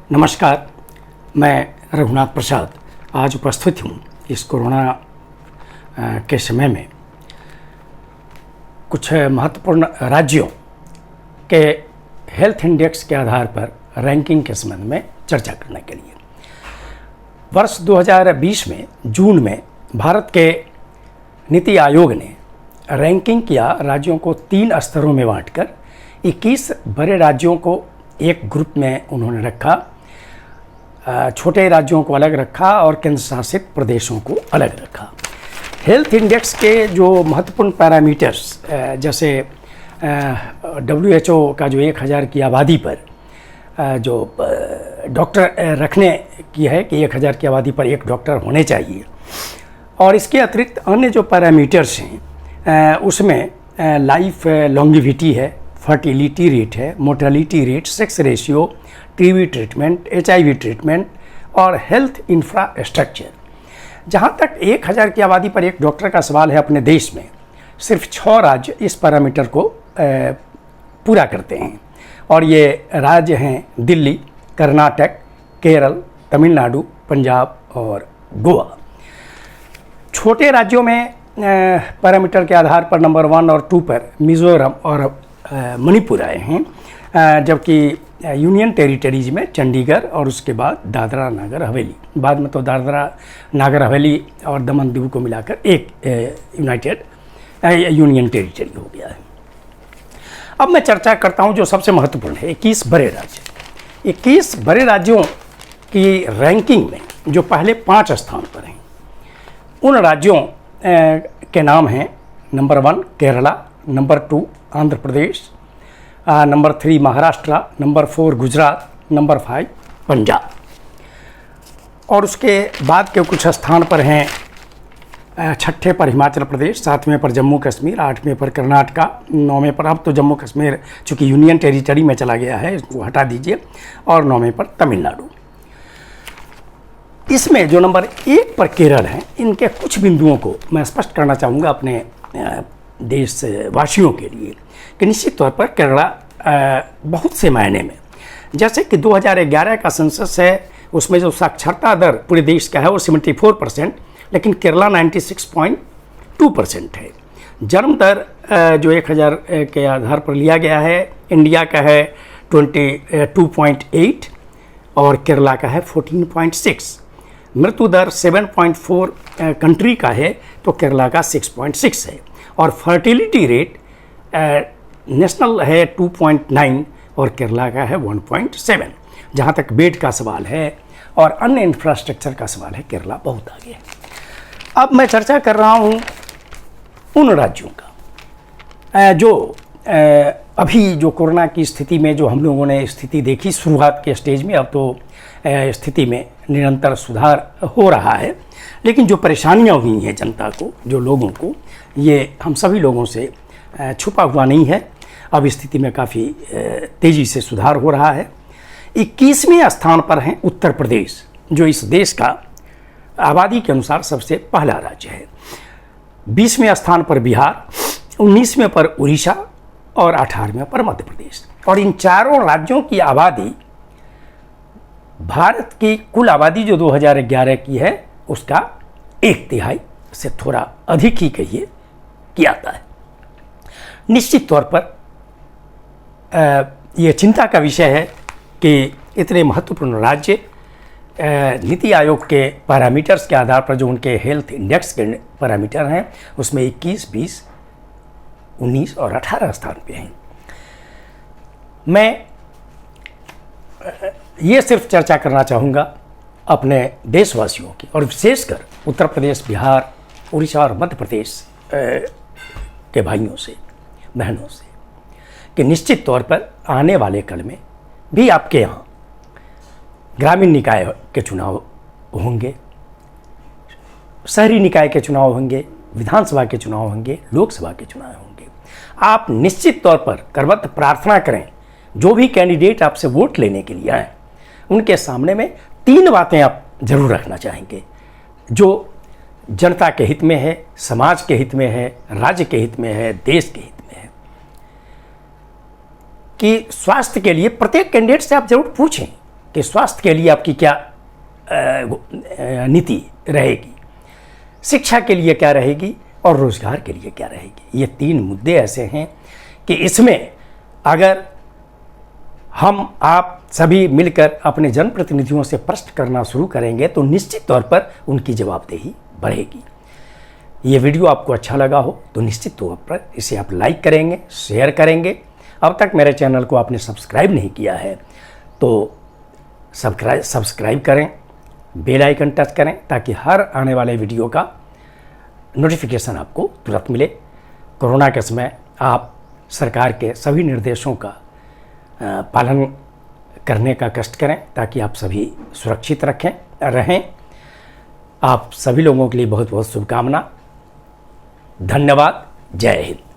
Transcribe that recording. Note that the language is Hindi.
नमस्कार, मैं रघुनाथ प्रसाद आज उपस्थित हूँ इस कोरोना के समय में कुछ महत्वपूर्ण राज्यों के हेल्थ इंडेक्स के आधार पर रैंकिंग के संबंध में चर्चा करने के लिए। वर्ष 2020 में जून में भारत के नीति आयोग ने रैंकिंग किया। राज्यों को 3 स्तरों में बांटकर 21 बड़े राज्यों को एक ग्रुप में उन्होंने रखा, छोटे राज्यों को अलग रखा और केंद्र शासित प्रदेशों को अलग रखा। हेल्थ इंडेक्स के जो महत्वपूर्ण पैरामीटर्स जैसे WHO का जो 1000 की आबादी पर जो डॉक्टर रखने की है कि 1000 की आबादी पर एक डॉक्टर होने चाहिए, और इसके अतिरिक्त अन्य जो पैरामीटर्स हैं उसमें लाइफ लॉन्गिविटी है, फर्टिलिटी रेट है, mortality rate, sex ratio, TB treatment, HIV treatment और हेल्थ इंफ्रास्ट्रक्चर। जहाँ तक 1000 की आबादी पर एक डॉक्टर का सवाल है, अपने देश में सिर्फ 6 राज्य इस पैरामीटर को पूरा करते हैं, और ये राज्य हैं दिल्ली, कर्नाटक, केरल, तमिलनाडु, पंजाब और गोवा। छोटे राज्यों में पैरामीटर के आधार पर नंबर 1 और 2 पर मिज़ोरम और मणिपुर आए हैं, जबकि यूनियन टेरिटरीज में चंडीगढ़ और उसके बाद दादरा नगर हवेली, बाद में तो दादरा नगर हवेली और दमन दीव को मिलाकर एक यूनाइटेड यूनियन टेरिटरी हो गया है। अब मैं चर्चा करता हूं जो सबसे महत्वपूर्ण है 21 बड़े राज्य। 21 बड़े राज्यों की रैंकिंग में जो पहले 5 स्थान पर हैं उन राज्यों के नाम हैं number 1 Kerala, number 2 Andhra Pradesh, number 3 Maharashtra, number 4 Gujarat, number 5 Punjab. और उसके बाद के कुछ स्थान पर हैं 6ठे पर हिमाचल प्रदेश, 7वें पर जम्मू कश्मीर, 8वें पर कर्नाटका, 9वें पर, अब तो जम्मू कश्मीर चूँकि यूनियन टेरिटरी में चला गया है इसको हटा दीजिए, और 9वें पर तमिलनाडु। इसमें जो नंबर 1 पर केरल हैं, इनके कुछ बिंदुओं को मैं स्पष्ट करना चाहूँगा अपने देशवासियों के लिए कि निश्चित तौर पर केरला बहुत से मायने में, जैसे कि 2011 का सेंसस है उसमें जो साक्षरता दर पूरे देश का है वो 74%, लेकिन केरला 96.2% है। जन्म दर जो 1000 के आधार पर लिया गया है इंडिया का है 22.8 और केरला का है 14.6। मृत्यु दर 7.4 कंट्री का है तो केरला का 6.6 है, और फर्टिलिटी रेट नेशनल है 2.9 और केरला का है 1.7। जहाँ तक बेड का सवाल है और अन्य इंफ्रास्ट्रक्चर का सवाल है, केरला बहुत आगे है। अब मैं चर्चा कर रहा हूँ उन राज्यों का जो अभी जो कोरोना की स्थिति में जो हम लोगों ने स्थिति देखी शुरुआत के स्टेज में, अब तो स्थिति में निरंतर सुधार हो रहा है, लेकिन जो परेशानियां हुई हैं जनता को, जो लोगों को, ये हम सभी लोगों से छुपा हुआ नहीं है। अब स्थिति में काफ़ी तेज़ी से सुधार हो रहा है। 21वें स्थान पर हैं उत्तर प्रदेश, जो इस देश का आबादी के अनुसार सबसे पहला राज्य है। 20वें स्थान पर बिहार, 19वें पर उड़ीसा और 18वें पर मध्य प्रदेश। और इन चारों राज्यों की आबादी भारत की कुल आबादी जो 2011 की है उसका 1/3 से थोड़ा अधिक ही कहिए कि आता है। निश्चित तौर पर यह चिंता का विषय है कि इतने महत्वपूर्ण राज्य नीति आयोग के पैरामीटर्स के आधार पर जो उनके हेल्थ इंडेक्स के पैरामीटर हैं उसमें 21, 20, 19 और 18 स्थान पे हैं। मैं ये सिर्फ चर्चा करना चाहूँगा अपने देशवासियों की, और विशेषकर उत्तर प्रदेश, बिहार, उड़ीसा और मध्य प्रदेश के भाइयों से, बहनों से, कि निश्चित तौर पर आने वाले कल में भी आपके यहाँ ग्रामीण निकाय के चुनाव होंगे, शहरी निकाय के चुनाव होंगे, विधानसभा के चुनाव होंगे, लोकसभा के चुनाव होंगे। आप निश्चित तौर पर करवत प्रार्थना करें, जो भी कैंडिडेट आपसे वोट लेने के लिए आए उनके सामने में 3 बातें आप जरूर रखना चाहेंगे जो जनता के हित में है, समाज के हित में है, राज्य के हित में है, देश के हित में है। कि स्वास्थ्य के लिए प्रत्येक कैंडिडेट से आप जरूर पूछें कि स्वास्थ्य के लिए आपकी क्या नीति रहेगी, शिक्षा के लिए क्या रहेगी और रोजगार के लिए क्या रहेगी। ये 3 मुद्दे ऐसे हैं कि इसमें अगर हम आप सभी मिलकर अपने जनप्रतिनिधियों से प्रश्न करना शुरू करेंगे तो निश्चित तौर पर उनकी जवाबदेही बढ़ेगी। ये वीडियो आपको अच्छा लगा हो तो निश्चित तौर पर इसे आप लाइक करेंगे, शेयर करेंगे। अब तक मेरे चैनल को आपने सब्सक्राइब नहीं किया है तो सब्सक्राइब करें, बेल आइकन टच करें ताकि हर आने वाले वीडियो का नोटिफिकेशन आपको तुरंत मिले। कोरोना के समय आप सरकार के सभी निर्देशों का पालन करने का कष्ट करें ताकि आप सभी सुरक्षित रहें। आप सभी लोगों के लिए बहुत बहुत शुभकामना। धन्यवाद। जय हिंद।